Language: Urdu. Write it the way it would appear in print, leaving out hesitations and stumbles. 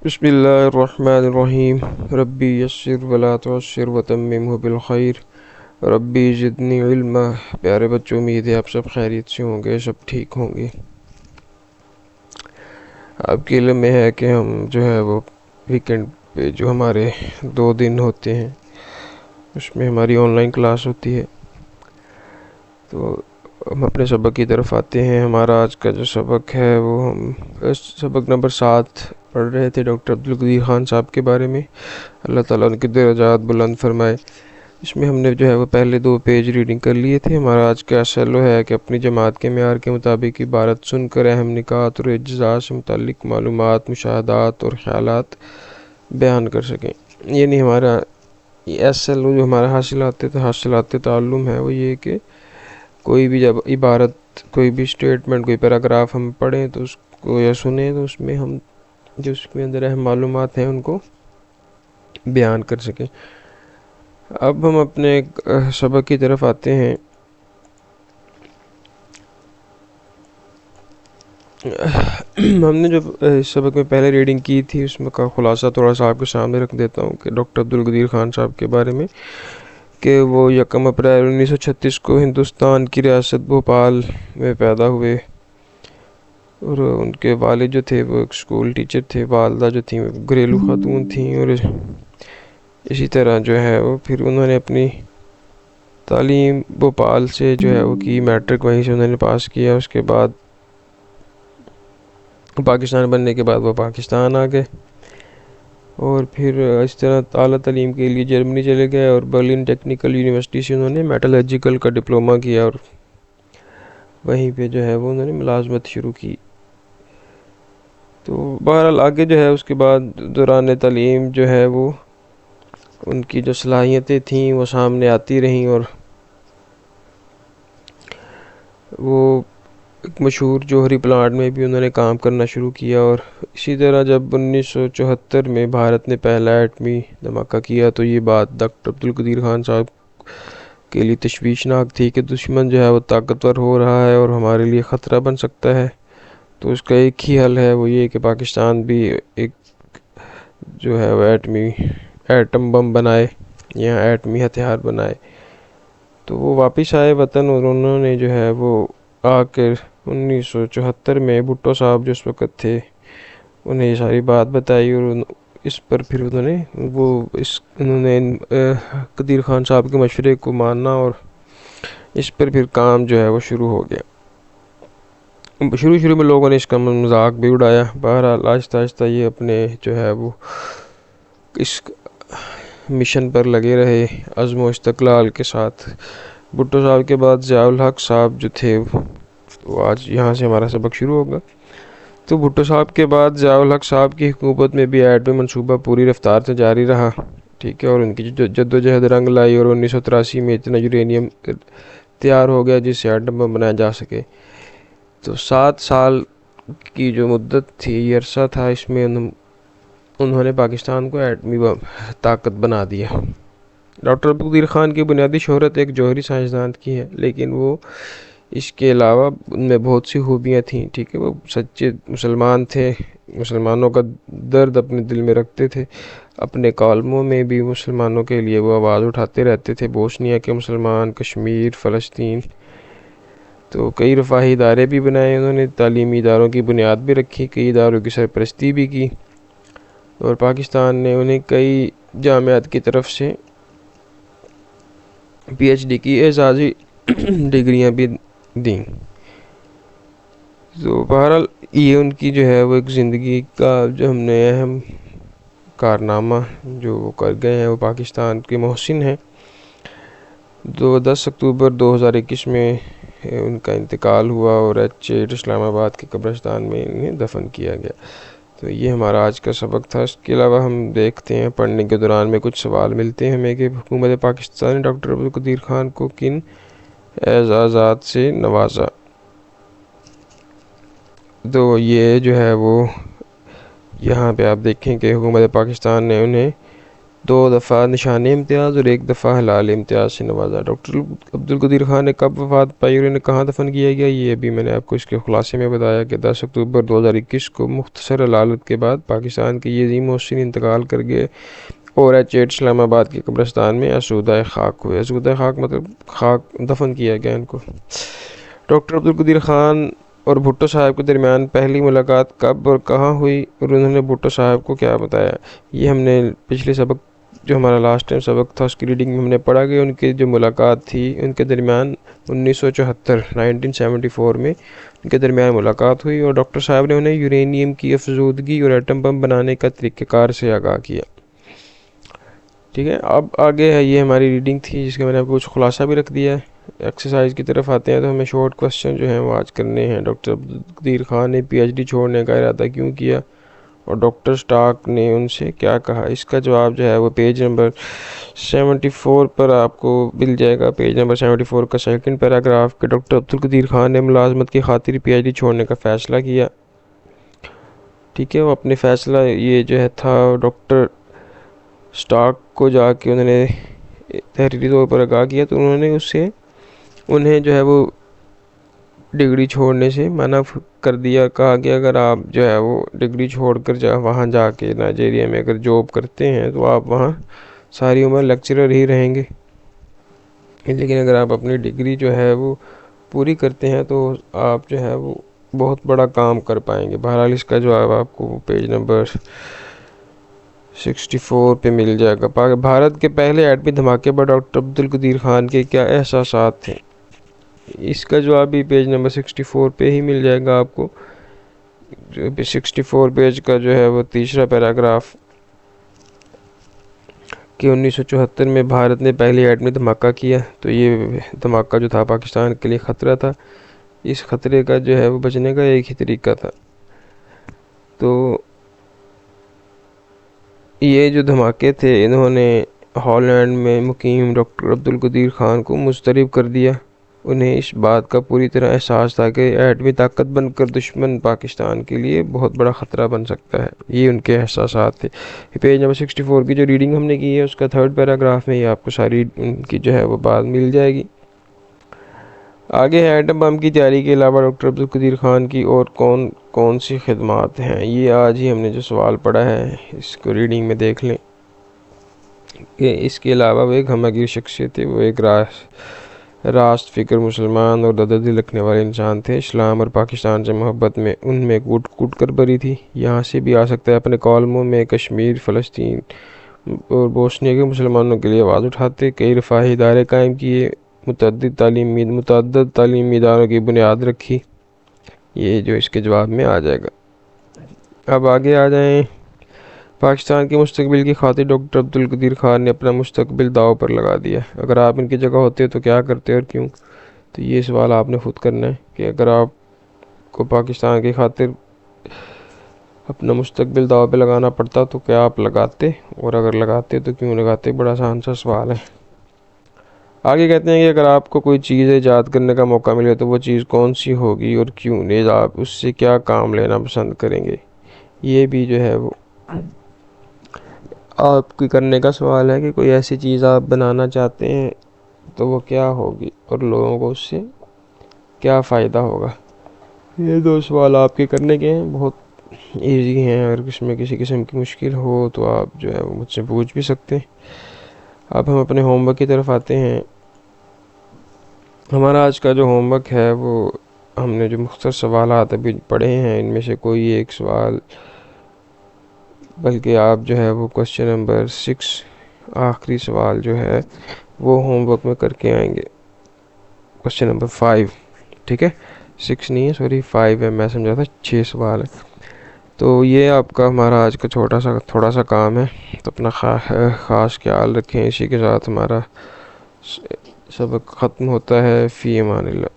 بسم اللہ الرحمن الرحیم ربی یسر ولا تعسر وتممہ بالخیر ربی زدنی علما۔ پیارے بچوں، امید ہے آپ سب خیریت سے ہوں گے، سب ٹھیک ہوں گے۔ آپ کے علم میں ہے کہ ہم جو ہے وہ ویکنڈ پہ جو ہمارے 2 دن ہوتے ہیں اس میں ہماری آن لائن کلاس ہوتی ہے، تو ہم اپنے سبق کی طرف آتے ہیں۔ ہمارا آج کا جو سبق ہے وہ ہم سبق نمبر 7 پڑھ رہے تھے ڈاکٹر عبدالقدیر خان صاحب کے بارے میں، اللہ تعالیٰ ان کے درجات بلند فرمائے۔ اس میں ہم نے جو ہے وہ پہلے 2 پیج ریڈنگ کر لیے تھے۔ ہمارا آج کا SLO ہے کہ اپنی جماعت کے معیار کے مطابق عبارت سن کر اہم نکات اور اجزاء سے متعلق معلومات، مشاہدات اور خیالات بیان کر سکیں۔ یعنی ہمارا SLO جو ہمارا حاصلات تعلم ہے وہ یہ کہ کوئی بھی جب عبارت، کوئی بھی اسٹیٹمنٹ، کوئی پیراگراف ہم پڑھیں تو اس کو یا سنیں تو اس میں ہم جو اس کے اندر اہم معلومات ہیں ان کو بیان کر سکیں۔ اب ہم اپنے سبق کی طرف آتے ہیں۔ ہم نے جو سبق میں پہلے ریڈنگ کی تھی اس میں کا خلاصہ تھوڑا سا آپ کے سامنے رکھ دیتا ہوں کہ ڈاکٹر عبدالقدیر خان صاحب کے بارے میں کہ وہ 1 اپریل 1936 کو ہندوستان کی ریاست بھوپال میں پیدا ہوئے، اور ان کے والد جو تھے وہ ایک اسکول ٹیچر تھے، والدہ جو تھیں وہ گھریلو خاتون تھیں، اور اسی طرح جو ہے وہ پھر انہوں نے اپنی تعلیم بھوپال سے جو ہے وہ کی، میٹرک وہیں سے انہوں نے پاس کیا۔ اس کے بعد پاکستان بننے کے بعد وہ پاکستان آ گئے، اور پھر اس طرح اعلیٰ تعلیم کے لیے جرمنی چلے گئے، اور برلن ٹیکنیکل یونیورسٹی سے انہوں نے میٹالرجیکل کا ڈپلومہ کیا، اور وہیں پہ جو ہے وہ انہوں نے ملازمت شروع کی۔ تو بہرحال آگے جو ہے اس کے بعد دوران تعلیم جو ہے وہ ان کی جو صلاحیتیں تھیں وہ سامنے آتی رہیں، اور وہ ایک مشہور جوہری پلانٹ میں بھی انہوں نے کام کرنا شروع کیا۔ اور اسی طرح جب 1974 میں بھارت نے پہلا ایٹمی دھماکہ کیا تو یہ بات ڈاکٹر عبدالقدیر خان صاحب کے لیے تشویشناک تھی کہ دشمن جو ہے وہ طاقتور ہو رہا ہے اور ہمارے لیے خطرہ بن سکتا ہے، تو اس کا ایک ہی حل ہے، وہ یہ کہ پاکستان بھی ایک جو ہے وہ ایٹم بم بنائے یا ایٹمی ہتھیار بنائے۔ تو وہ واپس آئے وطن، اور انہوں نے جو ہے وہ آ کر 1974 میں بھٹو صاحب جو اس وقت تھے انہیں یہ ساری بات بتائی، اور اس پر پھر انہوں نے قدیر خان صاحب کے مشورے کو ماننا، اور اس پر پھر کام جو ہے وہ شروع ہو گیا۔ شروع میں لوگوں نے اس کا مذاق بھی اڑایا، بہرحال آہستہ آہستہ یہ اپنے جو ہے وہ اس مشن پر لگے رہے عزم و استقلال کے ساتھ۔ بھٹو صاحب کے بعد ضیاء الحق صاحب جو تھے وہ آج یہاں سے ہمارا سبق شروع ہوگا۔ تو بھٹو صاحب کے بعد ضیاء الحق صاحب کی حکومت میں بھی ایٹمی منصوبہ پوری رفتار سے جاری رہا، ٹھیک ہے، اور ان کی جد و جہد رنگ لائی، اور 1983 میں اتنا یورینیم تیار ہو گیا جس سے ایٹم بم بنایا جا سکے۔ تو 7 سال کی جو مدت تھی، یہ عرصہ تھا، اس میں انہوں نے پاکستان کو ایٹمی طاقت بنا دیا۔ ڈاکٹر عبدالقدیر خان کی بنیادی شہرت ایک جوہری سائنسدان کی ہے، لیکن وہ اس کے علاوہ ان میں بہت سی خوبیاں تھیں، ٹھیک ہے، وہ سچے مسلمان تھے، مسلمانوں کا درد اپنے دل میں رکھتے تھے، اپنے کالموں میں بھی مسلمانوں کے لیے وہ آواز اٹھاتے رہتے تھے، بوسنیا کے مسلمان، کشمیر، فلسطین۔ تو کئی رفاہی ادارے بھی بنائے انہوں نے، تعلیمی اداروں کی بنیاد بھی رکھی، کئی اداروں کی سرپرستی بھی کی، اور پاکستان نے انہیں کئی جامعات کی طرف سے PhD کی اعزازی ڈگریاں بھی دیں۔ تو بہرحال یہ ان کی جو ہے وہ ایک زندگی کا جو ہم نے اہم کارنامہ جو وہ کر گئے ہیں، وہ پاکستان کے محسن ہیں۔ 10 اکتوبر 2021 میں ان کا انتقال ہوا، اور H8 اسلام آباد کے قبرستان میں انہیں دفن کیا گیا۔ تو یہ ہمارا آج کا سبق تھا۔ اس کے علاوہ ہم دیکھتے ہیں پڑھنے کے دوران میں کچھ سوال ملتے ہیں ہمیں کہ حکومت پاکستان نے ڈاکٹر عبدالقدیر خان کو کن اعزازات سے نوازا۔ تو یہ جو ہے وہ یہاں پہ آپ دیکھیں کہ حکومت پاکستان نے انہیں 2 دفعہ نشان امتیاز اور 1 دفعہ ہلال امتیاز سے نوازا۔ ڈاکٹر عبدالقدیر خان نے کب وفات پائی اور انہیں کہاں دفن کیا گیا؟ یہ ابھی میں نے آپ کو اس کے خلاصے میں بتایا کہ 10 اکتوبر 2021 کو مختصر علالت کے بعد پاکستان کے یہ عظیم محسن انتقال کر گئے اور H8 اسلام آباد کے قبرستان میں آسودہ خاک ہوئے۔ آسودہ خاک مطلب خاک دفن کیا گیا ان کو۔ ڈاکٹر عبدالقدیر خان اور بھٹو صاحب کے درمیان پہلی ملاقات کب اور کہاں ہوئی اور انہوں نے بھٹو صاحب کو کیا بتایا؟ یہ ہم نے پچھلے سبق جو ہمارا لاسٹ ٹائم سبق تھا اس کی ریڈنگ میں ہم نے پڑھا کہ ان کی جو ملاقات تھی ان کے درمیان 1974 میں ان کے درمیان ملاقات ہوئی اور ڈاکٹر صاحب نے انہیں یورینیم کی افزودگی اور ایٹم بم بنانے کا طریقہ کار سے آگاہ کیا۔ ٹھیک ہے، اب آگے ہے یہ ہماری ریڈنگ تھی جس کا میں نے آپ کو کچھ خلاصہ بھی رکھ دیا ہے۔ ایکسرسائز کی طرف آتے ہیں تو ہمیں شارٹ کوسچن جو ہیں وہ آج کرنے ہیں۔ ڈاکٹر عبدالقدیر خان نے PhD چھوڑنے کا ارادہ کیوں کیا اور ڈاکٹر سٹارک نے ان سے کیا کہا؟ اس کا جواب جو ہے وہ پیج نمبر 74 پر آپ کو مل جائے گا۔ پیج نمبر 74 کا سیکنڈ پیراگراف کہ ڈاکٹر عبدالقدیر خان نے ملازمت کی خاطر PhD چھوڑنے کا فیصلہ کیا۔ ٹھیک ہے، وہ اپنے فیصلہ یہ جو ہے تھا ڈاکٹر سٹارک کو جا کے انہوں نے تحریری طور پر آگاہ کیا تو انہوں نے انہیں جو ہے وہ ڈگری چھوڑنے سے منع کر دیا۔ کہا کہ اگر آپ جو ہے وہ ڈگری چھوڑ کر وہاں جا کے نائجیریا میں اگر جاب کرتے ہیں تو آپ وہاں ساری عمر لیکچرر ہی رہیں گے، لیکن اگر آپ اپنی ڈگری جو ہے وہ پوری کرتے ہیں تو آپ جو ہے وہ بہت بڑا کام کر پائیں گے۔ بہرحال اس کا جواب آپ کو پیج نمبر 64 پہ مل جائے گا۔ بھارت کے پہلے ایٹمی دھماکے پر ڈاکٹر عبدالقدیر خان کے کیا احساسات تھے؟ اس کا جواب بھی پیج نمبر 64 پہ ہی مل جائے گا آپ کو۔ 64 پیج کا جو ہے وہ تیسرا پیراگراف کہ 1974 میں بھارت نے پہلی ایٹمی دھماکہ کیا تو یہ دھماکہ جو تھا پاکستان کے لیے خطرہ تھا۔ اس خطرے کا جو ہے وہ بچنے کا ایک ہی طریقہ تھا، تو یہ جو دھماکے تھے انہوں نے ہالینڈ میں مقیم ڈاکٹر عبدالقدیر خان کو مضطرب کر دیا۔ انہیں اس بات کا پوری طرح احساس تھا کہ ایٹمی طاقت بن کر دشمن پاکستان کے لیے بہت بڑا خطرہ بن سکتا ہے۔ یہ ان کے احساسات تھے۔ پیج نمبر 64 کی جو ریڈنگ ہم نے کی ہے اس کا تھرڈ پیراگراف میں یہ آپ کو ساری ان کی جو ہے وہ بات مل جائے گی۔ آگے ہے ایٹم بم کی تیاری کے علاوہ ڈاکٹر عبدالقدیر خان کی اور کون سی خدمات ہیں؟ یہ آج ہی ہم نے جو سوال پڑھا ہے اس کو ریڈنگ میں دیکھ لیں کہ اس کے علاوہ وہ ایک ہمہ گیر شخصیت تھے، وہ ایک راست فکر مسلمان اور دل رکھنے والے انسان تھے۔ اسلام اور پاکستان سے محبت میں ان میں کوٹ کوٹ کر بری تھی۔ یہاں سے بھی آ سکتا ہے۔ اپنے کالموں میں کشمیر، فلسطین اور بوسنیا کے مسلمانوں کے لیے آواز اٹھاتے، کئی رفاہی ادارے قائم کیے، متعدد تعلیمی اداروں کی بنیاد رکھی۔ یہ جو اس کے جواب میں آ جائے گا۔ اب آگے آ جائیں۔ پاکستان کے مستقبل کی خاطر ڈاکٹر عبدالقدیر خان نے اپنا مستقبل داؤ پر لگا دیا۔ اگر آپ ان کی جگہ ہوتے تو کیا کرتے اور کیوں؟ تو یہ سوال آپ نے خود کرنا ہے کہ اگر آپ کو پاکستان کی خاطر اپنا مستقبل داؤ پہ لگانا پڑتا تو کیا آپ لگاتے، اور اگر لگاتے تو کیوں لگاتے؟ بڑا آسان سا سوال ہے۔ آگے کہتے ہیں کہ اگر آپ کو کوئی چیز ایجاد کرنے کا موقع ملے تو وہ چیز کون سی ہوگی اور کیوں؟ نیز آپ اس سے کیا کام لینا پسند کریں گے؟ یہ بھی جو ہے وہ آپ کی کرنے کا سوال ہے کہ کوئی ایسی چیز آپ بنانا چاہتے ہیں تو وہ کیا ہوگی اور لوگوں کو اس سے کیا فائدہ ہوگا۔ یہ دو سوال آپ کے کرنے کے ہیں، بہت ایزی ہیں۔ اگر اس میں کسی قسم کی مشکل ہو تو آپ جو ہے وہ مجھ سے پوچھ بھی سکتے ہیں۔ اب ہم اپنے ہوم ورک کی طرف آتے ہیں۔ ہمارا آج کا جو ہوم ورک ہے وہ ہم نے جو مختصر سوالات ابھی پڑھے ہیں ان میں سے کوئی ایک سوال، بلکہ آپ جو ہے وہ کوسچن نمبر 6 آخری سوال جو ہے وہ ہوم ورک میں کر کے آئیں گے۔ کوسچن نمبر 5، ٹھیک ہے، 6 نہیں ہے، سوری 5 ہے، میں سمجھا تھا 6 سوال ہے۔ تو یہ آپ کا ہمارا آج کا تھوڑا سا کام ہے، تو اپنا خاص خیال رکھیں۔ اسی کے ساتھ ہمارا سبق ختم ہوتا ہے۔ فی امان اللہ۔